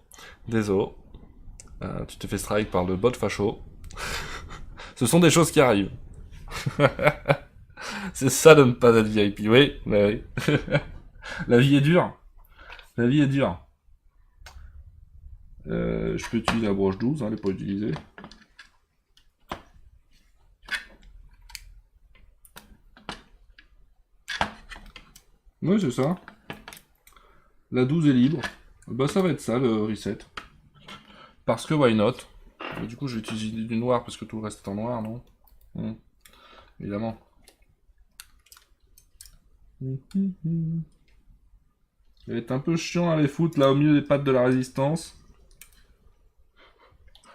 Tu te fais strike par le bot facho. Ce sont des choses qui arrivent. C'est ça de ne pas être VIP. Oui, bah oui. La vie est dure. La vie est dure. Je peux utiliser la broche 12, hein, elle n'est pas utilisée. Oui, c'est ça. La 12 est libre. Bah ça va être ça, le reset. Parce que why not? Du coup, je vais utiliser du noir parce que tout le reste est en noir, non? Évidemment. Elle est un peu chiant à les foutre là au milieu des pattes de la résistance.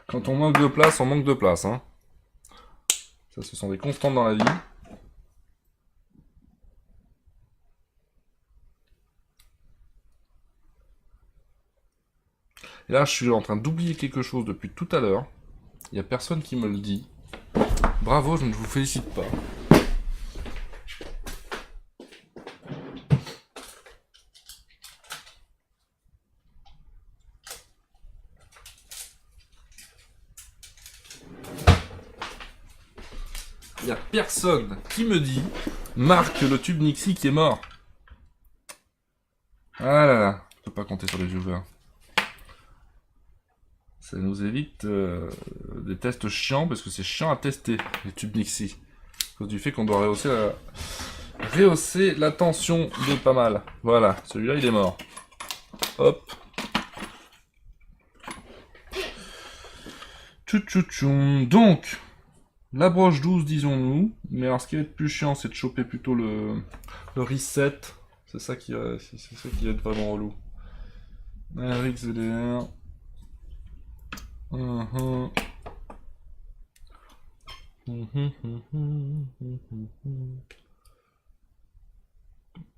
Quand on manque de place, on manque de place, hein. Ça, ce sont des constantes dans la vie. Et là, je suis en train d'oublier quelque chose depuis tout à l'heure. Il n'y a personne qui me le dit. Bravo, je ne vous félicite pas. il y a personne qui me dit marque le tube Nixie qui est mort. Ah là là, je peux pas compter sur les viewers. Ça nous évite des tests chiants, parce que c'est chiant à tester, les tubes Nixie. À cause du fait qu'on doit rehausser la tension de pas mal. Voilà, celui-là il est mort. Hop. Tchou-tchou-tchoum. Donc, la broche 12, disons-nous. Mais alors, ce qui va être plus chiant, c'est de choper plutôt le reset. C'est ça qui va être vraiment relou. RXLR. Je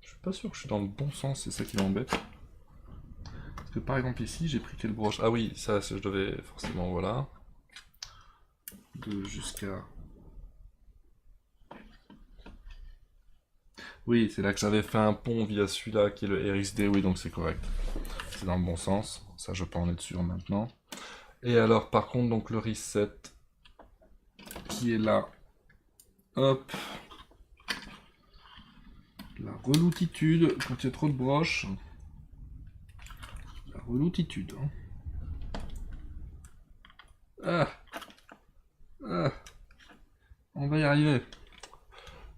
suis pas sûr que je suis dans le bon sens, c'est ça qui m'embête. Parce que par exemple ici, j'ai pris quelle broche? Ah oui, ça je devais forcément, voilà. De jusqu'à... Oui, c'est là que j'avais fait un pont via celui-là qui est le RXD, oui, donc c'est correct. C'est dans le bon sens, ça je peux en être sûr maintenant. Et alors par contre, donc le reset qui est là. Hop. La reloutitude, quand il y a trop de broches. La reloutitude. Hein. On va y arriver.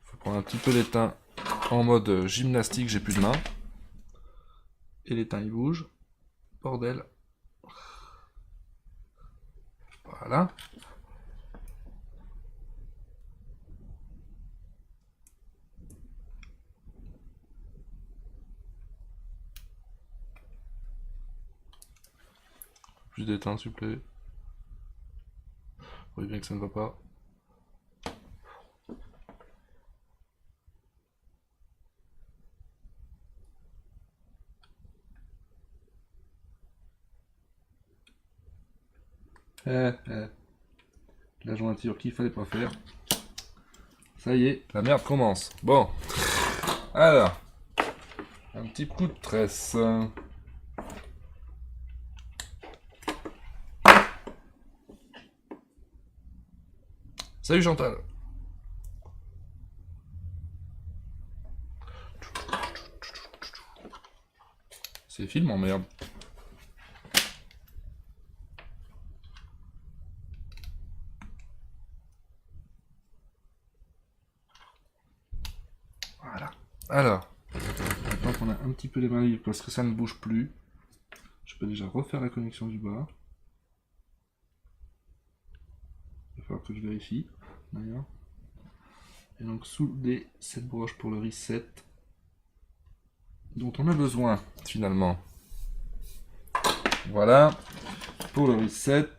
Faut prendre un petit peu l'étain en mode gymnastique, j'ai plus de main. Et l'étain il bouge. Bordel. Voilà. Plus d'étain s'il vous plaît. Vous voyez bien que ça ne va pas. La jointure qu'il fallait pas faire. Ça y est, la merde commence. Bon. Alors. Un petit coup de tresse. Salut Chantal. Ces films en merde. Voilà. Alors, maintenant qu'on a un petit peu les mains libres parce que ça ne bouge plus, je peux déjà refaire la connexion du bas. Il va falloir que je vérifie, d'ailleurs. Et donc souder cette broche pour le reset, dont on a besoin, finalement. Voilà, pour le reset.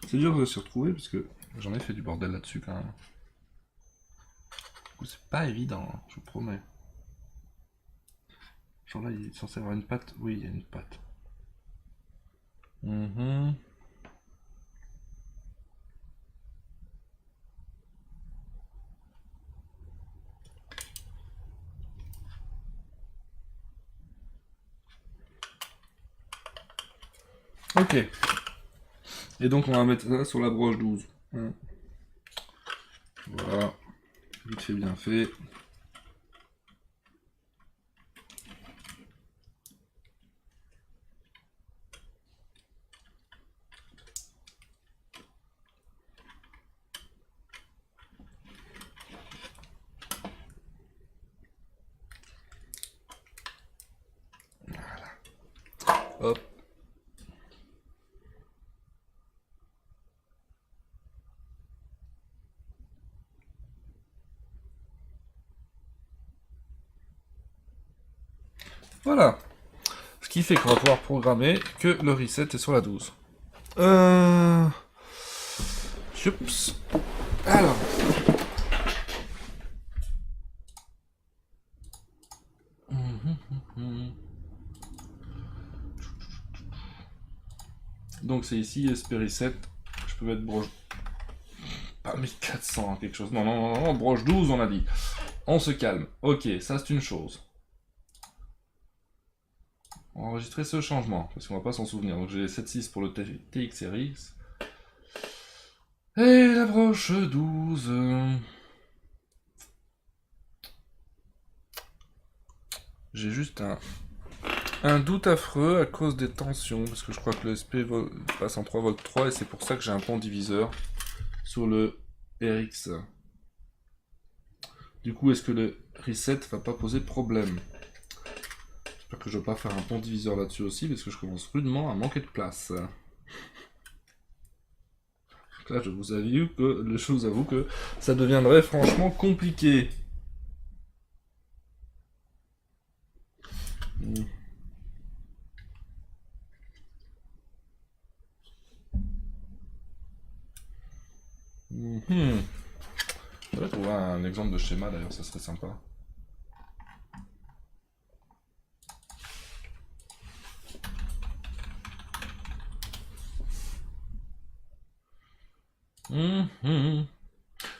C'est dur de se retrouver parce que j'en ai fait du bordel là-dessus quand même. Du coup, c'est pas évident, hein, je vous promets. Genre là, il est censé avoir une patte. Oui, il y a une patte. Ok. Et donc on va mettre ça sur la broche 12. Voilà. Vite fait, bien fait. Voilà. Hop. Voilà. Ce qui fait qu'on va pouvoir programmer que le reset est sur la 12. Oups. Alors. Donc c'est ici SP Reset. Je peux mettre broche. Ah, 1400, quelque chose. Non, non, non, non, broche 12, on a dit. On se calme. Ok, ça c'est une chose. On va enregistrer ce changement, parce qu'on va pas s'en souvenir. Donc j'ai 7.6 pour le TXRX. Et la broche 12. J'ai juste un doute affreux à cause des tensions, parce que je crois que le SP passe en 3V3 et c'est pour ça que j'ai un pont diviseur sur le RX. Du coup, est-ce que le reset va pas poser problème? J'espère que je vais pas faire un pont diviseur là-dessus aussi, parce que je commence rudement à manquer de place. Donc là, je vous avoue que ça deviendrait franchement compliqué. Je vais trouver un exemple de schéma d'ailleurs, ça serait sympa.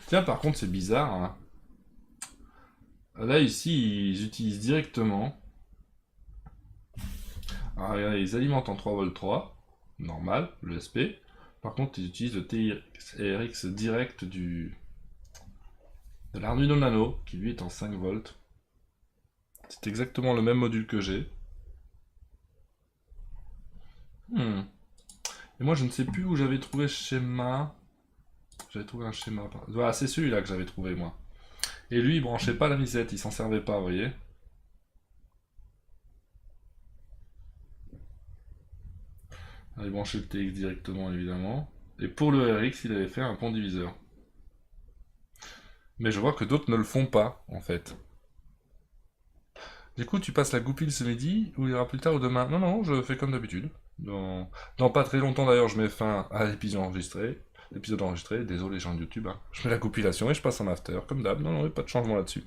Tiens, par contre, c'est bizarre. Hein. Là, ici, ils utilisent directement. Alors, regardez, ils alimentent en 3V3, normal, le SP. Par contre, ils utilisent le TXRX direct de l'Arduino Nano, qui lui est en 5V. C'est exactement le même module que j'ai. Et moi, je ne sais plus où j'avais trouvé ce schéma. J'avais trouvé un schéma. Voilà, c'est celui-là que j'avais trouvé, moi. Et lui, il branchait pas le reset, il s'en servait pas, vous voyez. Il branchait le TX directement, évidemment. Et pour le RX, il avait fait un pont diviseur. Mais je vois que d'autres ne le font pas, en fait. Du coup, tu passes la goupille ce midi, ou il y aura plus tard ou demain? Non, non, je fais comme d'habitude. Dans pas très longtemps d'ailleurs, je mets fin à l'épisode enregistré. Désolé les gens de YouTube. Hein. Je mets la compilation et je passe en after, comme d'hab. Non, non, il n'y a pas de changement là-dessus.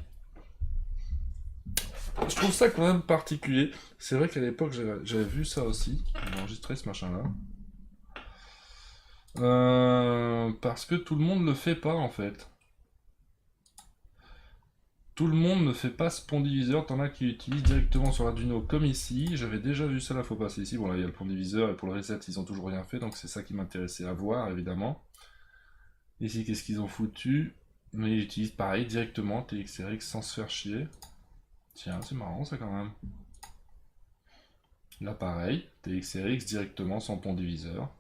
Je trouve ça quand même particulier. C'est vrai qu'à l'époque, j'avais vu ça aussi. J'ai enregistré ce machin-là. Parce que tout le monde ne le fait pas, en fait. Tout le monde ne fait pas ce pont diviseur. T'en as qui utilisent directement sur l'Arduino, comme ici. J'avais déjà vu ça, là, faut passer ici. Bon, là, il y a le pont diviseur, et pour le reset, ils ont toujours rien fait. Donc, c'est ça qui m'intéressait à voir, évidemment. Ici, qu'est-ce qu'ils ont foutu? Mais ils utilisent pareil, directement TXRX sans se faire chier. Tiens, c'est marrant ça quand même. Là pareil, TXRX directement sans pont diviseur.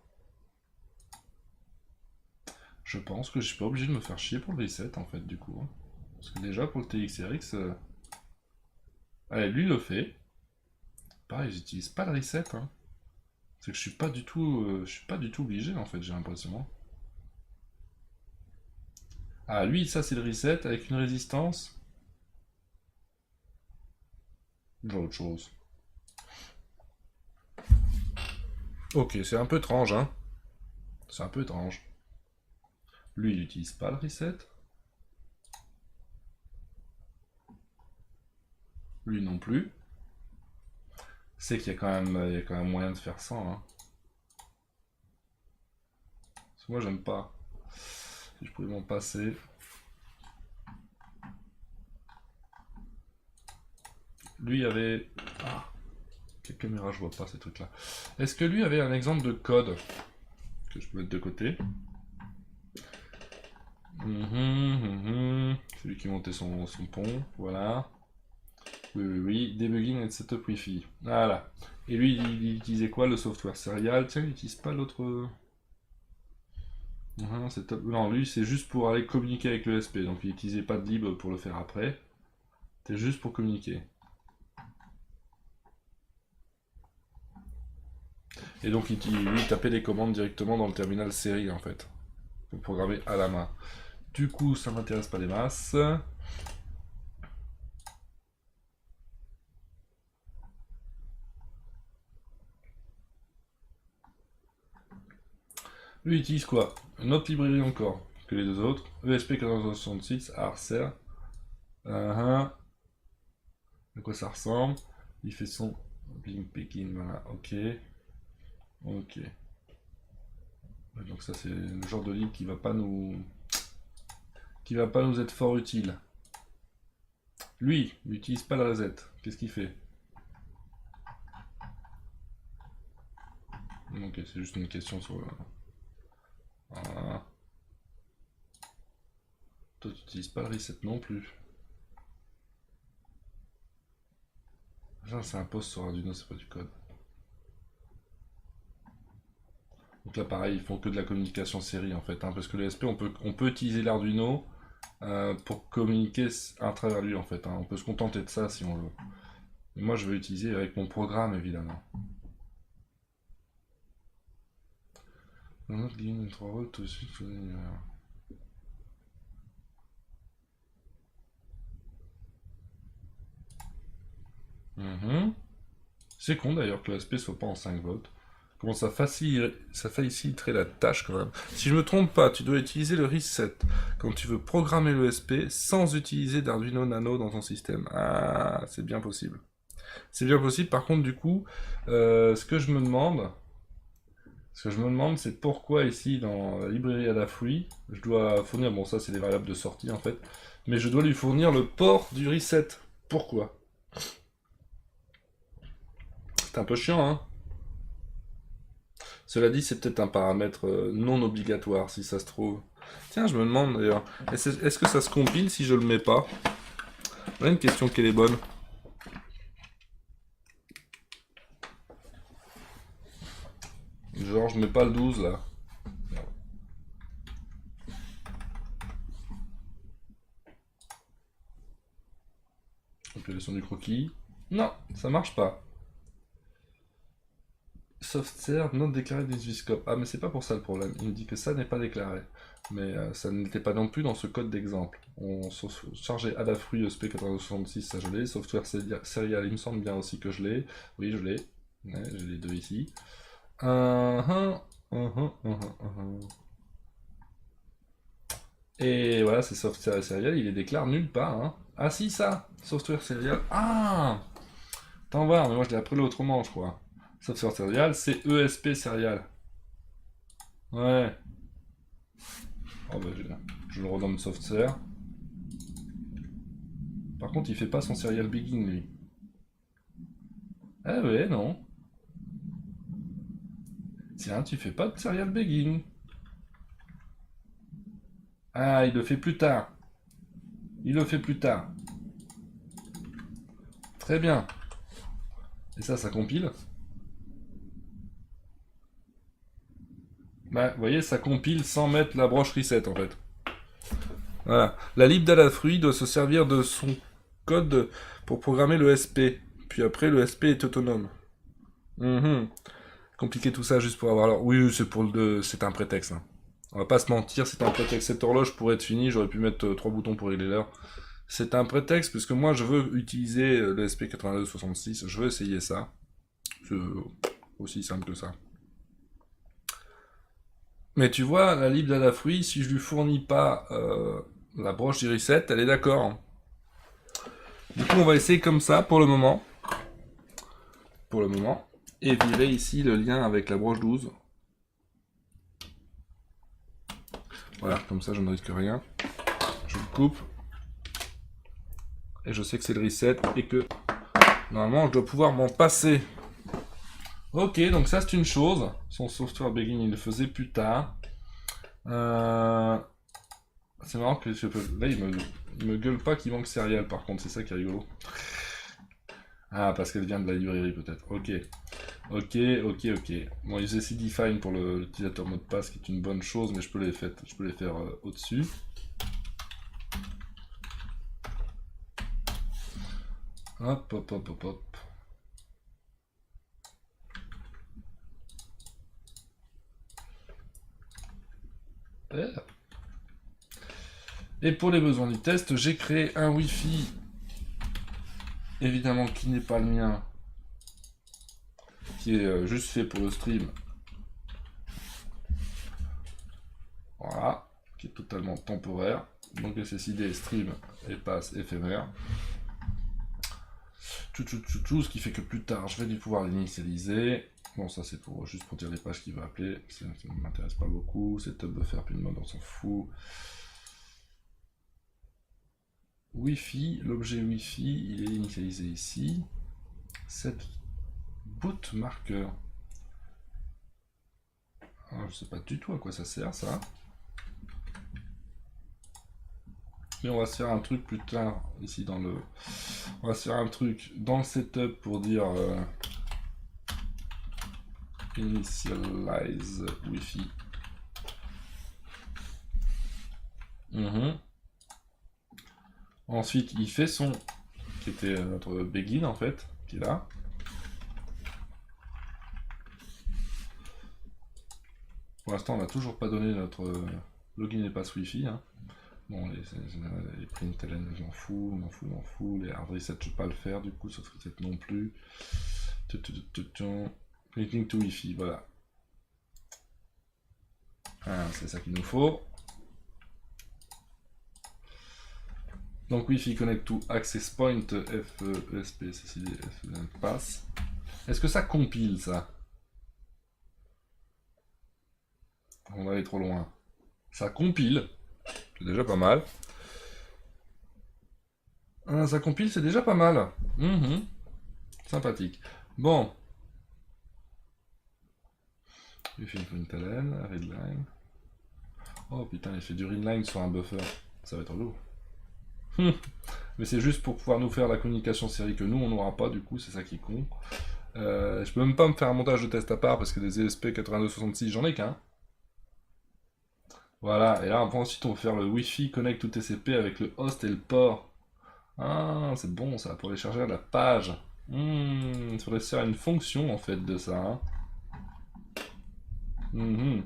Je pense que je suis pas obligé de me faire chier pour le reset en fait du coup. Parce que déjà pour le TXRX... Allez, lui le fait. Pareil, j'utilise pas le reset. Hein. C'est que je suis pas du tout obligé en fait, j'ai l'impression. Ah lui, ça c'est le reset avec une résistance. J'ai autre chose. Ok, c'est un peu étrange, hein. C'est un peu étrange. Lui, il n'utilise pas le reset. Lui non plus. C'est qu'il y a quand même moyen de faire ça. Hein. Parce que moi, j'aime pas. Si je pouvais m'en passer. Lui avait... Ah, quelle caméra, je vois pas ces trucs-là. Est-ce que lui avait un exemple de code que je peux mettre de côté? C'est lui qui montait son pont, voilà. Oui, debugging and setup Wi-Fi. Voilà. Et lui, il utilisait quoi, le software serial? Tiens, il n'utilise pas l'autre... Non, lui, c'est juste pour aller communiquer avec le SP. Donc, il n'utilisait pas de lib pour le faire après. C'était juste pour communiquer. Et donc, lui, tapait les commandes directement dans le terminal série, en fait. Pour programmer à la main. Du coup, ça m'intéresse pas des masses. Lui, il utilise quoi? Une autre librairie encore que les deux autres. ESP1466, Arcer. De quoi ça ressemble? Il fait son Blink Pekin, voilà, ok. Ok. Donc ça, c'est le genre de libre qui va pas nous qui va pas nous être fort utile. Lui, il n'utilise pas le reset. Qu'est-ce qu'il fait? Ok, c'est juste une question sur le... Voilà. Toi, tu n'utilises pas le reset non plus. Ça, c'est un post sur Arduino, c'est pas du code. Donc là, pareil, ils font que de la communication série, en fait. Hein, parce que le SP, on peut utiliser l'Arduino pour communiquer à travers lui, en fait. Hein. On peut se contenter de ça si on veut. Mais moi, je veux utiliser avec mon programme, évidemment. Notre gain 3 volts aussi, C'est con d'ailleurs que le SP soit pas en 5 volts. Comment ça faciliterait la tâche quand même. Si je me trompe pas, tu dois utiliser le reset quand tu veux programmer le SP sans utiliser d'Arduino Nano dans ton système. Ah, c'est bien possible. C'est bien possible, par contre, du coup, ce que je me demande, c'est pourquoi ici, dans la librairie Adafruit, je dois fournir, bon ça c'est les variables de sortie en fait, mais je dois lui fournir le port du reset. Pourquoi? C'est un peu chiant, hein. Cela dit, c'est peut-être un paramètre non obligatoire, si ça se trouve. Tiens, je me demande d'ailleurs, est-ce que ça se compile si je le mets pas? Voilà une question qui est bonne. Genre, je mets pas le 12 là. Compilation du croquis. Non, ça marche pas. Software non déclaré des Viscope. Ah, mais c'est pas pour ça le problème. Il me dit que ça n'est pas déclaré. Mais ça n'était pas non plus dans ce code d'exemple. On chargeait Adafruit ESP8266, ça je l'ai. Software Serial, il me semble bien aussi que je l'ai. Oui, je l'ai. Ouais, j'ai les deux ici. Et voilà, c'est Software Serial, il les déclare nulle part. Hein. Ah si, ça Software Serial. Ah T'en voir, mais moi je l'ai appris autrement, je crois. Software Serial, c'est ESP Serial. Ouais. Oh bah je le redonne Software. Par contre, il fait pas son Serial Begin, lui. Ah ouais, non. Tiens, tu fais pas de Serial Begin. Ah, il le fait plus tard. Il le fait plus tard. Très bien. Et ça compile. Bah, vous voyez, ça compile sans mettre la broche reset, en fait. Voilà. La lib d'Adafruit doit se servir de son code pour programmer le SP. Puis après, le SP est autonome. Compliquer tout ça juste pour avoir l'heure. Oui, c'est un prétexte. Hein. On va pas se mentir, c'est un prétexte. Cette horloge pourrait être finie, j'aurais pu mettre 3 boutons pour régler l'heure. C'est un prétexte, puisque moi je veux utiliser le SP8266, je veux essayer ça. C'est aussi simple que ça. Mais tu vois, la lib d'Adafruit, si je lui fournis pas la broche du reset, elle est d'accord. Du coup, on va essayer comme ça pour le moment. Et virer ici le lien avec la broche 12. Voilà, comme ça je ne risque rien. Je le coupe. Et je sais que c'est le reset et que normalement je dois pouvoir m'en passer. Ok, donc ça c'est une chose. Son software begin il le faisait plus tard. C'est marrant que là il me gueule pas qu'il manque Serial par contre, c'est ça qui est rigolo. Ah, parce qu'elle vient de la librairie peut-être. Ok. Bon, ils essaient define pour l'utilisateur mot de passe, qui est une bonne chose, mais je peux les faire au-dessus. Hop. Et pour les besoins du test, j'ai créé un Wi-Fi, évidemment qui n'est pas le mien, qui est juste fait pour le stream. Voilà, qui est totalement temporaire. Donc SSID stream et passe éphémère. Tout, ce qui fait que plus tard, je vais pouvoir l'initialiser. Bon, ça c'est juste pour dire les pages qu'il va appeler. Ça ne m'intéresse pas beaucoup. Setup buffer, puis de mode, on s'en fout. Wi-Fi, l'objet Wi-Fi, il est initialisé ici. Set boot marker. Alors, je sais pas du tout à quoi ça sert ça. Mais on va se faire un truc plus tard ici dans le. On va se faire un truc dans le setup pour dire initialize Wi-Fi. Ensuite, il fait son qui était notre begin en fait, qui est là. Pour l'instant, on n'a toujours pas donné notre login et pass Wi-Fi. Hein. Bon, les println, je m'en fous, les hard reset, je ne vais pas le faire, du coup, soft reset non plus. Connecting to Wi-Fi, voilà. Ah, c'est ça qu'il nous faut. Donc Wi-Fi connect to access point FESP, CCD, pass. Est-ce que ça compile ça? On va aller trop loin. Ça compile. C'est déjà pas mal. Ça compile, c'est déjà pas mal. Sympathique. Bon. Il fait une talent, readline. Oh putain, il fait du readline sur un buffer. Ça va être lourd. Mais c'est juste pour pouvoir nous faire la communication série que nous, on n'aura pas, du coup, c'est ça qui est con. Je peux même pas me faire un montage de test à part parce que des ESP8266, j'en ai qu'un. Voilà, et là ensuite on va faire le Wi-Fi connect to TCP avec le host et le port. Ah, c'est bon ça, pour aller charger à la page. Il faudrait se faire une fonction en fait de ça. Hein.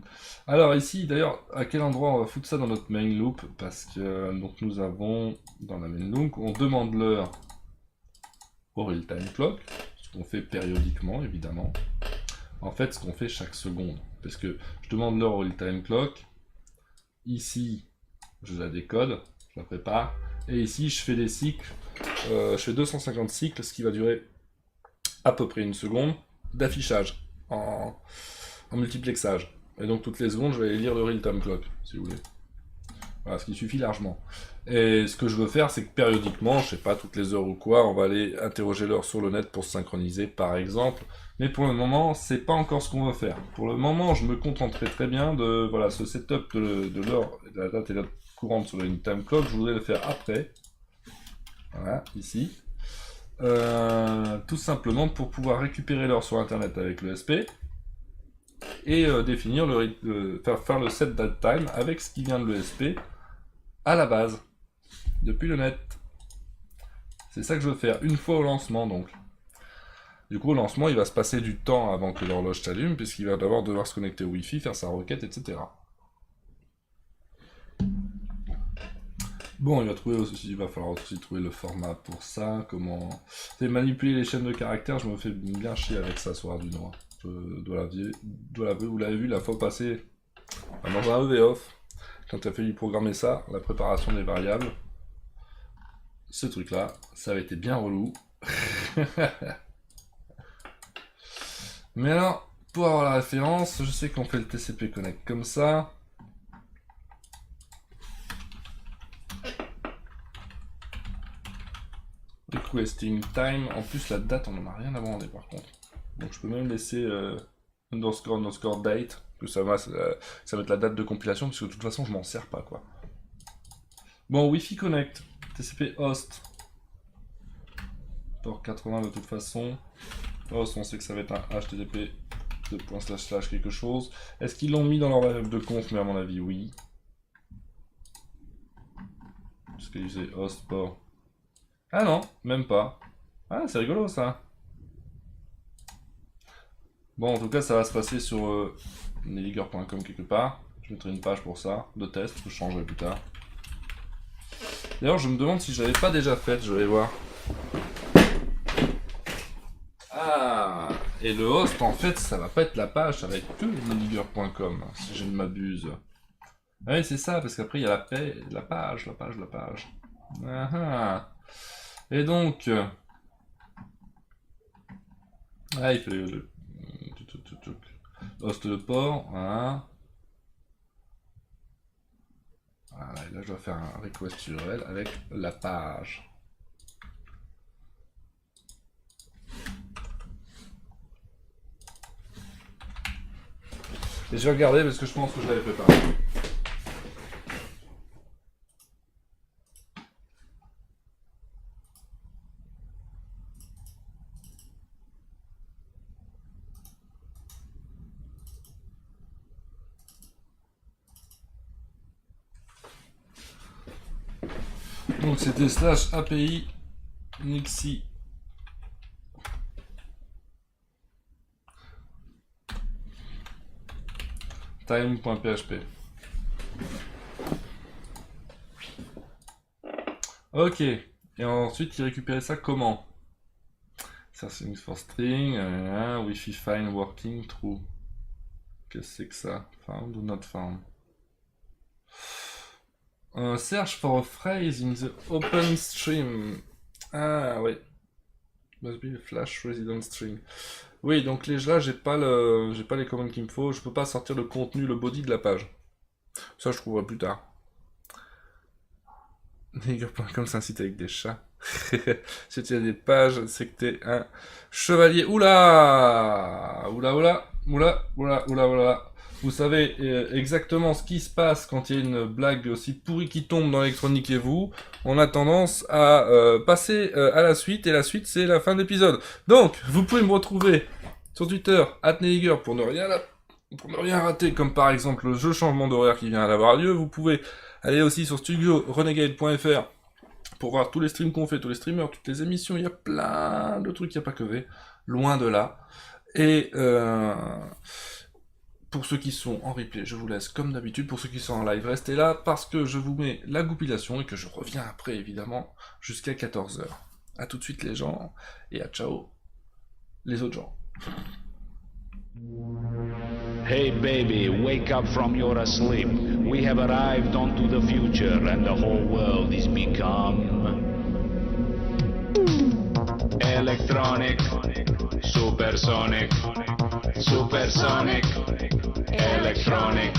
Alors ici, d'ailleurs, à quel endroit on va foutre ça dans notre main loop? Parce que donc nous avons, dans la main loop, on demande l'heure au real time clock, ce qu'on fait périodiquement évidemment. En fait, ce qu'on fait chaque seconde. Parce que je demande l'heure au real time clock. Ici, je la décode, je la prépare. Et ici, je fais des cycles. Je fais 250 cycles, ce qui va durer à peu près une seconde d'affichage en multiplexage. Et donc, toutes les secondes, je vais aller lire le real-time clock, si vous voulez. Voilà, ce qui suffit largement. Et ce que je veux faire, c'est que périodiquement, je sais pas, toutes les heures ou quoi, on va aller interroger l'heure sur le net pour se synchroniser, par exemple. Mais pour le moment, c'est pas encore ce qu'on veut faire. Pour le moment, je me contenterai très bien de voilà, ce setup de l'heure, de la date et la date courante sur le time clock. Je voudrais le faire après. Voilà, ici. Tout simplement pour pouvoir récupérer l'heure sur Internet avec le SP et définir faire le set date time avec ce qui vient de l'ESP à la base, depuis le net. C'est ça que je veux faire, une fois au lancement donc. Du coup, au lancement, il va se passer du temps avant que l'horloge s'allume, puisqu'il va d'abord devoir se connecter au Wi-Fi, faire sa requête, etc. Bon, il va falloir aussi trouver le format pour ça, comment... C'est manipuler les chaînes de caractères, je me fais bien chier avec ça sur Arduino. Je dois l'avouer, vous l'avez vu la fois passée, dans un EV-off, quand il a fallu programmer ça, la préparation des variables, ce truc-là, ça avait été bien relou. Mais alors, pour avoir la référence, je sais qu'on fait le TCP Connect comme ça. Requesting time, en plus la date on en a rien à demander par contre. Donc je peux même laisser underscore date, que ça va être la date de compilation, parce que de toute façon je m'en sers pas quoi. Bon, Wi-Fi Connect, TCP host. Port 80 de toute façon. Host, on sait que ça va être un HTTP quelque chose. Est-ce qu'ils l'ont mis dans leur variable de conf? Mais à mon avis, oui. Parce qu'ils disaient host port. Ah non, même pas. Ah, c'est rigolo ça. Bon, en tout cas, ça va se passer sur nelliger.com quelque part. Je mettrai une page pour ça, de test, que je changerai plus tard. D'ailleurs, je me demande si je l'avais pas déjà faite, je vais voir. Ah, et le host, en fait, ça va pas être la page, ça va être que nelliger.com, si je ne m'abuse. Ah oui, c'est ça, parce qu'après, il y a la page. Ah ah. Et donc... Ah, il fallait le... Host de port, voilà. Voilà, et là je dois faire un request URL avec la page. Et je vais regarder parce que je pense que je l'avais préparé. Donc c'était slash API Nixie. Time.php. Ok. Et ensuite, il récupérait ça comment? Searching for string, Wi-Fi fine working, true. Qu'est-ce que c'est que ça? Found ou not found? Search for a phrase in the open stream. Ah, ouais. Must be a flash resident string. Oui, donc là, j'ai pas les commandes qu'il me faut. Je peux pas sortir le contenu, le body de la page. Ça, je trouverai plus tard. Nigger.com, c'est un site avec des chats. Si tu as des pages, c'est que t'es un chevalier. Oula! Oula, oula! Oula, oula, oula, oula. Vous savez exactement ce qui se passe quand il y a une blague aussi pourrie qui tombe dans l'électronique et vous. On a tendance à passer à la suite, et la suite, c'est la fin de l'épisode. Donc, vous pouvez me retrouver sur Twitter, @Neliger, pour ne rien rater, comme par exemple le jeu changement d'horaire qui vient d'avoir lieu. Vous pouvez aller aussi sur studiorenegade.fr pour voir tous les streams qu'on fait, tous les streamers, toutes les émissions. Il y a plein de trucs, il n'y a pas que V, loin de là. Et pour ceux qui sont en replay, je vous laisse comme d'habitude. Pour ceux qui sont en live, restez là parce que je vous mets la goupillation et que je reviens après, évidemment, jusqu'à 14h. A tout de suite les gens, et à ciao les autres gens. Hey baby, wake up from your sleep. We have arrived onto the future and the whole world is become electronic, supersonic, supersonic, electronic.